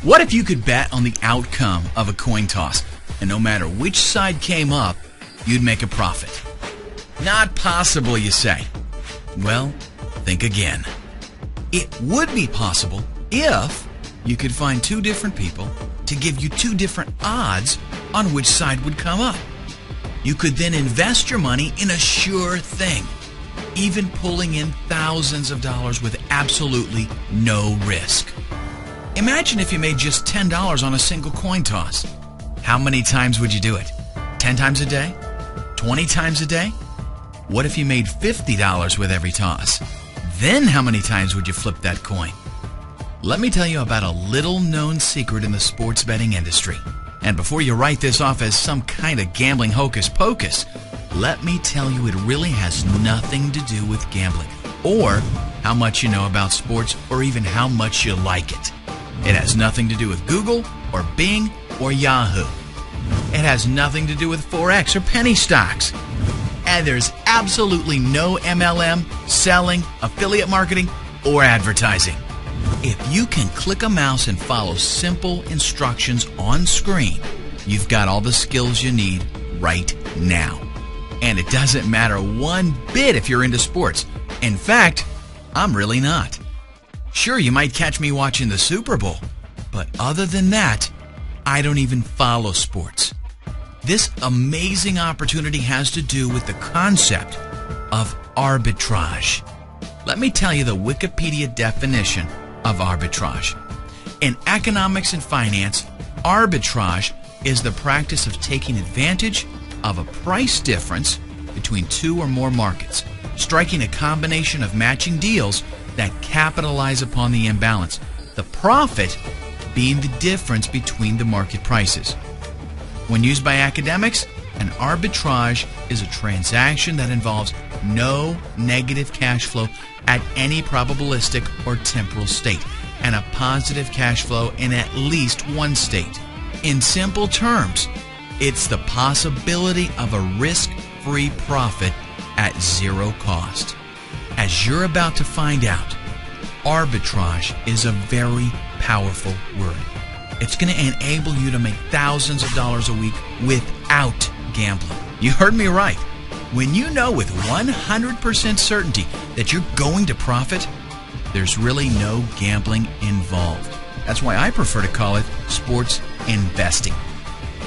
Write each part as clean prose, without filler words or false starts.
What if you could bet on the outcome of a coin toss, and no matter which side came up, you'd make a profit? Not possible, you say. Well, think again. It would be possible if you could find two different people to give you two different odds on which side would come up. You could then invest your money in a sure thing, even pulling in thousands of dollars with absolutely no risk. Imagine if you made just $10 on a single coin toss. How many times would you do it? 10 times a day? 20 times a day? What if you made $50 with every toss? Then how many times would you flip that coin? Let me tell you about a little-known secret in the sports betting industry. And before you write this off as some kind of gambling hocus pocus, let me tell you it really has nothing to do with gambling, or how much you know about sports, or even how much you like it. It has nothing to do with Google, or Bing, or Yahoo. It has nothing to do with Forex or penny stocks. And there's absolutely no MLM, selling, affiliate marketing, or advertising. If you can click a mouse and follow simple instructions on screen, you've got all the skills you need right now. And it doesn't matter one bit if you're into sports. In fact, I'm really not. Sure, you might catch me watching the Super Bowl, but other than that, I don't even follow sports. This amazing opportunity has to do with the concept of arbitrage. Let me tell you the Wikipedia definition of arbitrage. In economics and finance, arbitrage is the practice of taking advantage of a price difference between two or more markets, striking a combination of matching deals that capitalize upon the imbalance, the profit being the difference between the market prices. When used by academics, an arbitrage is a transaction that involves no negative cash flow at any probabilistic or temporal state, and a positive cash flow in at least one state. In simple terms, it's the possibility of a risk-free profit at zero cost. As you're about to find out, arbitrage is a very powerful word. It's going to enable you to make thousands of dollars a week without gambling. You heard me right. When you know with 100% certainty that you're going to profit, there's really no gambling involved. That's why I prefer to call it sports investing.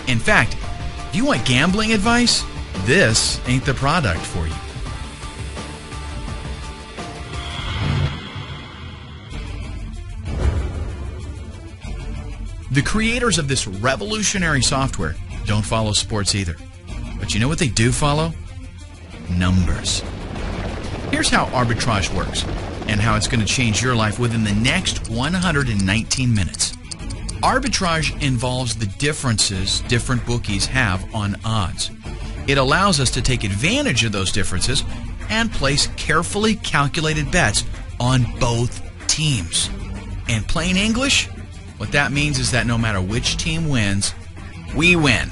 In fact, if you want gambling advice, this ain't the product for you. The creators of this revolutionary software don't follow sports either. But you know what they do follow? Numbers. Here's how arbitrage works and how it's going to change your life within the next 119 minutes. Arbitrage involves the differences different bookies have on odds. It allows us to take advantage of those differences and place carefully calculated bets on both teams. In plain English, what that means is that no matter which team wins, we win.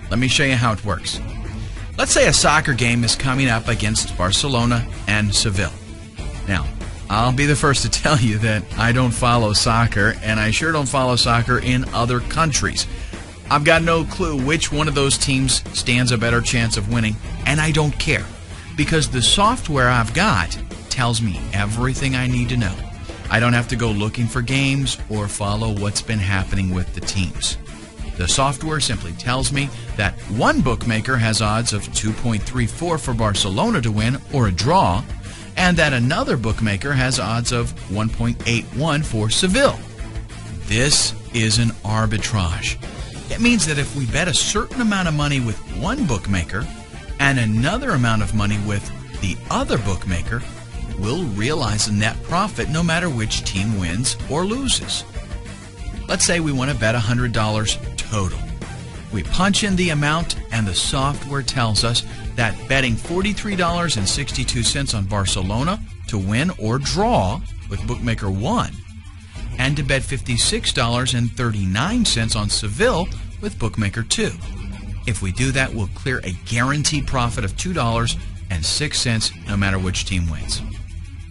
Let me show you how it works. Let's say a soccer game is coming up against Barcelona and Seville. Now, I'll be the first to tell you that I don't follow soccer, and I sure don't follow soccer in other countries. I've got no clue which one of those teams stands a better chance of winning, and I don't care, because the software I've got tells me everything I need to know. I don't have to go looking for games or follow what's been happening with the teams. The software simply tells me that one bookmaker has odds of 2.34 for Barcelona to win or a draw, and that another bookmaker has odds of 1.81 for Seville. This is an arbitrage. It means that if we bet a certain amount of money with one bookmaker and another amount of money with the other bookmaker, we'll realize a net profit no matter which team wins or loses. Let's say we want to bet $100 total. We punch in the amount and the software tells us that betting $43.62 on Barcelona to win or draw with bookmaker 1 and to bet $56.39 on Seville with bookmaker 2. If we do that, we'll clear a guaranteed profit of $2.06 no matter which team wins.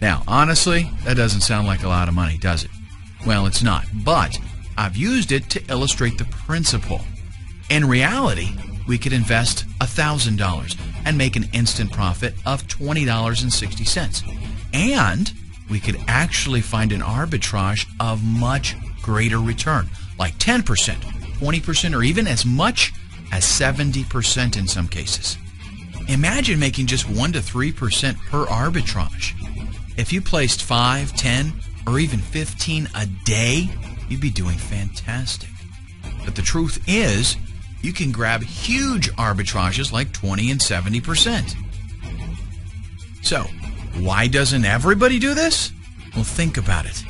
Now, honestly, that doesn't sound like a lot of money, does it? Well, it's not, but I've used it to illustrate the principle. In reality, we could invest $1,000 and make an instant profit of $20.60. And we could actually find an arbitrage of much greater return, like 10%, 20%, or even as much as 70% in some cases. Imagine making just 1 to 3% per arbitrage. If you placed 5, 10, or even 15 a day, you'd be doing fantastic. But the truth is, you can grab huge arbitrages like 20 and 70%. So, why doesn't everybody do this? Well, think about it.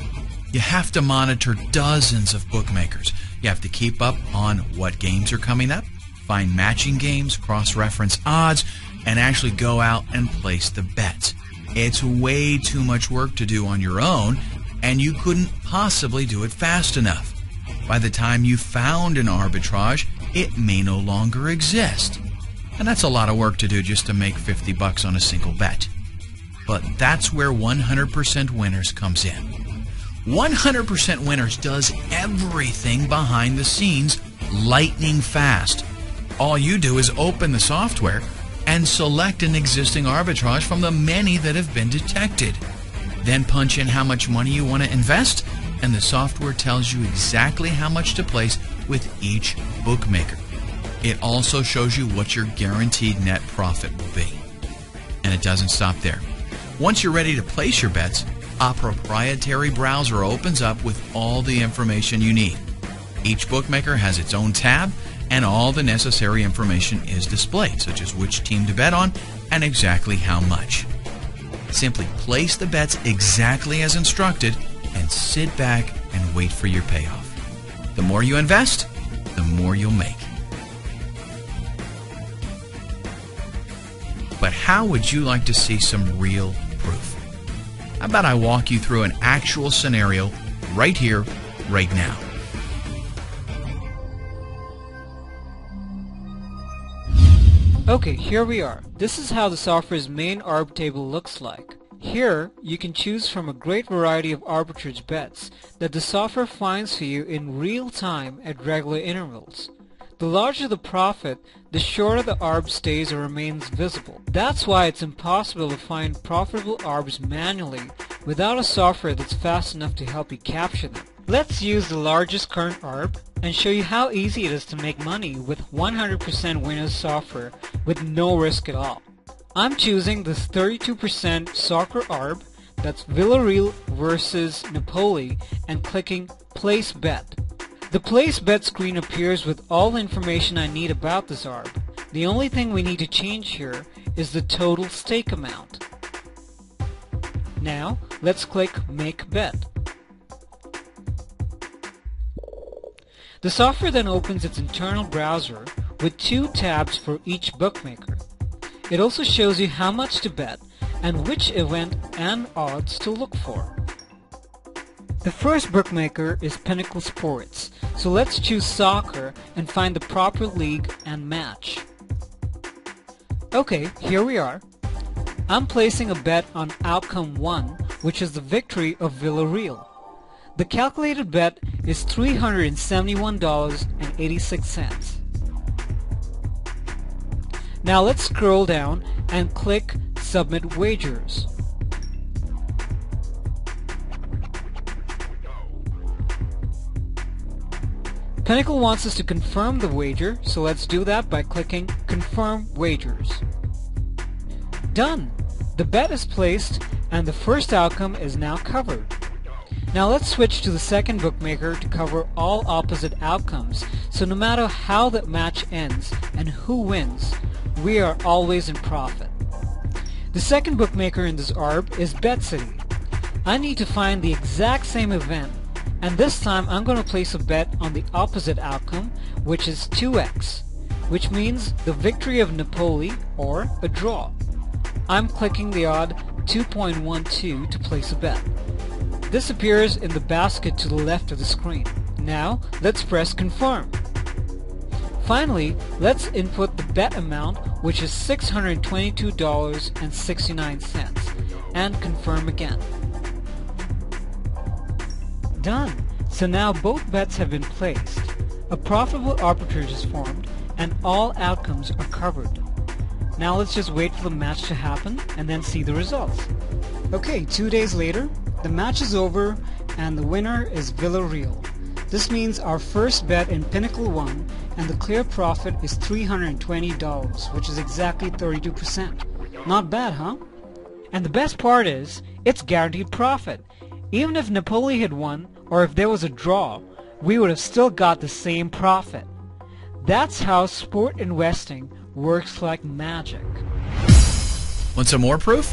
You have to monitor dozens of bookmakers. You have to keep up on what games are coming up, find matching games, cross-reference odds, and actually go out and place the bets. It's way too much work to do on your own, and you couldn't possibly do it fast enough. By the time you found an arbitrage, it may no longer exist. And that's a lot of work to do just to make $50 on a single bet. But that's where 100% Winners comes in. 100% Winners does everything behind the scenes lightning fast. All you do is open the software and select an existing arbitrage from the many that have been detected. Then punch in how much money you want to invest, and the software tells you exactly how much to place with each bookmaker. It also shows you what your guaranteed net profit will be. And it doesn't stop there. Once you're ready to place your bets, a proprietary browser opens up with all the information you need. Each bookmaker has its own tab, and all the necessary information is displayed, such as which team to bet on and exactly how much. Simply place the bets exactly as instructed and sit back and wait for your payoff. The more you invest, the more you'll make. But how would you like to see some real proof? How about I walk you through an actual scenario right here, right now? Okay, here we are. This is how the software's main arb table looks like. Here, you can choose from a great variety of arbitrage bets that the software finds for you in real time at regular intervals. The larger the profit, the shorter the arb stays or remains visible. That's why it's impossible to find profitable arbs manually without a software that's fast enough to help you capture them. Let's use the largest current arb and show you how easy it is to make money with 100% Winners software with no risk at all. I'm choosing this 32% soccer arb, that's Villarreal versus Napoli, and clicking Place Bet. The Place Bet screen appears with all the information I need about this arb. The only thing we need to change here is the total stake amount. Now, let's click Make Bet. The software then opens its internal browser with 2 tabs for each bookmaker. It also shows you how much to bet and which event and odds to look for. The first bookmaker is Pinnacle Sports, so let's choose soccer and find the proper league and match. Okay, here we are. I'm placing a bet on outcome 1, which is the victory of Villarreal. The calculated bet is $371.86. Now let's scroll down and click Submit Wagers. Pinnacle wants us to confirm the wager, so let's do that by clicking Confirm Wagers. Done! The bet is placed and the first outcome is now covered. Now let's switch to the second bookmaker to cover all opposite outcomes, so no matter how the match ends and who wins, we are always in profit. The second bookmaker in this arb is BetCity. I need to find the exact same event, and this time I'm going to place a bet on the opposite outcome, which is 2x, which means the victory of Napoli or a draw. I'm clicking the odd 2.12 to place a bet. This appears in the basket to the left of the screen. Now, let's press Confirm. Finally, let's input the bet amount, which is $622.69, and confirm again. Done! So now both bets have been placed. A profitable arbitrage is formed and all outcomes are covered. Now let's just wait for the match to happen and then see the results. Okay, 2 days later, the match is over and the winner is Villarreal. This means our first bet in Pinnacle won and the clear profit is $320, which is exactly 32%. Not bad, huh? And the best part is, it's guaranteed profit. Even if Napoli had won, or if there was a draw, we would have still got the same profit. That's how sport investing works like magic. Want some more proof?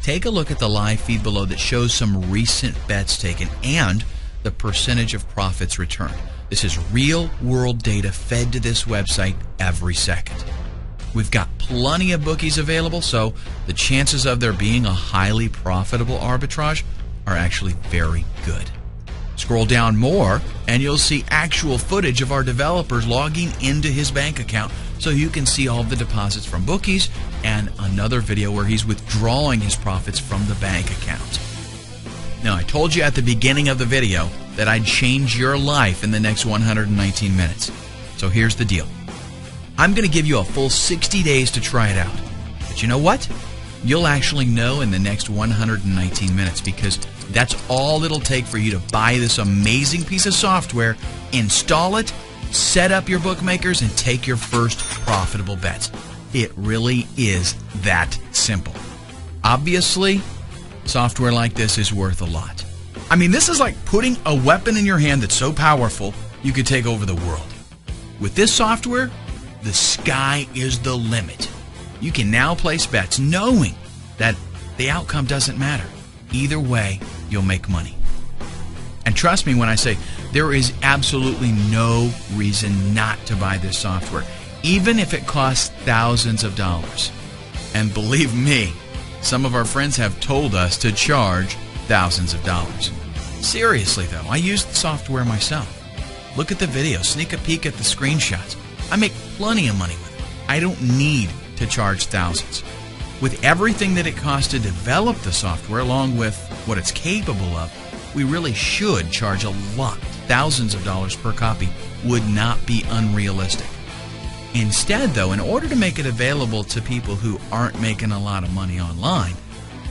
Take a look at the live feed below that shows some recent bets taken and the percentage of profits returned. This is real-world data fed to this website every second. We've got plenty of bookies available, so the chances of there being a highly profitable arbitrage are actually very good. Scroll down more and you'll see actual footage of our developers logging into his bank account so you can see all the deposits from bookies and another video where he's withdrawing his profits from the bank account. Now, I told you at the beginning of the video that I'd change your life in the next 119 minutes. So here's the deal. I'm going to give you a full 60 days to try it out. But you know what? You'll actually know in the next 119 minutes because that's all it'll take for you to buy this amazing piece of software, install it, set up your bookmakers, and take your first profitable bets. It really is that simple. Obviously, software like this is worth a lot. I mean, this is like putting a weapon in your hand that's so powerful you could take over the world. With this software, the sky is the limit. You can now place bets knowing that the outcome doesn't matter. Either way, you'll make money. And trust me when I say there is absolutely no reason not to buy this software, even if it costs thousands of dollars. And believe me, some of our friends have told us to charge thousands of dollars. Seriously though, I use the software myself. Look at the video, sneak a peek at the screenshots. I make plenty of money with it. I don't need to charge thousands. With everything that it costs to develop the software along with what it's capable of, we really should charge a lot. Thousands of dollars per copy would not be unrealistic. Instead though, in order to make it available to people who aren't making a lot of money online,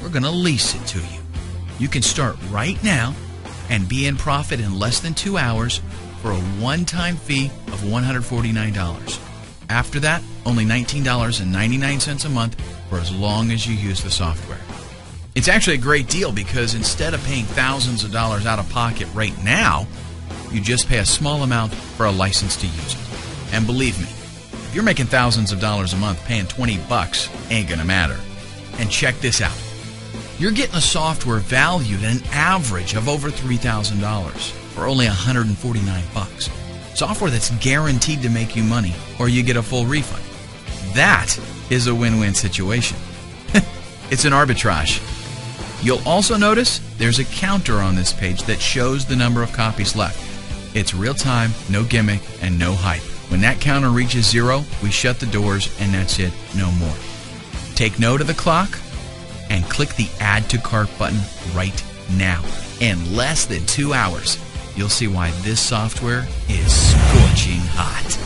we're going to lease it to you. You can start right now and be in profit in less than 2 hours for a one-time fee of $149. After that, only $19.99 a month for as long as you use the software. It's actually a great deal because instead of paying thousands of dollars out of pocket right now, you just pay a small amount for a license to use it. And believe me, if you're making thousands of dollars a month, paying $20 ain't gonna matter. And check this out. You're getting a software valued at an average of over $3,000 for only $149. Software that's guaranteed to make you money or you get a full refund. That is a win-win situation. It's an arbitrage. You'll also notice there's a counter on this page that shows the number of copies left. It's real time, no gimmick, and no hype. When that counter reaches 0, we shut the doors and that's it, no more. Take note of the clock and click the Add to Cart button right now. In less than 2 hours, you'll see why this software is scorching hot.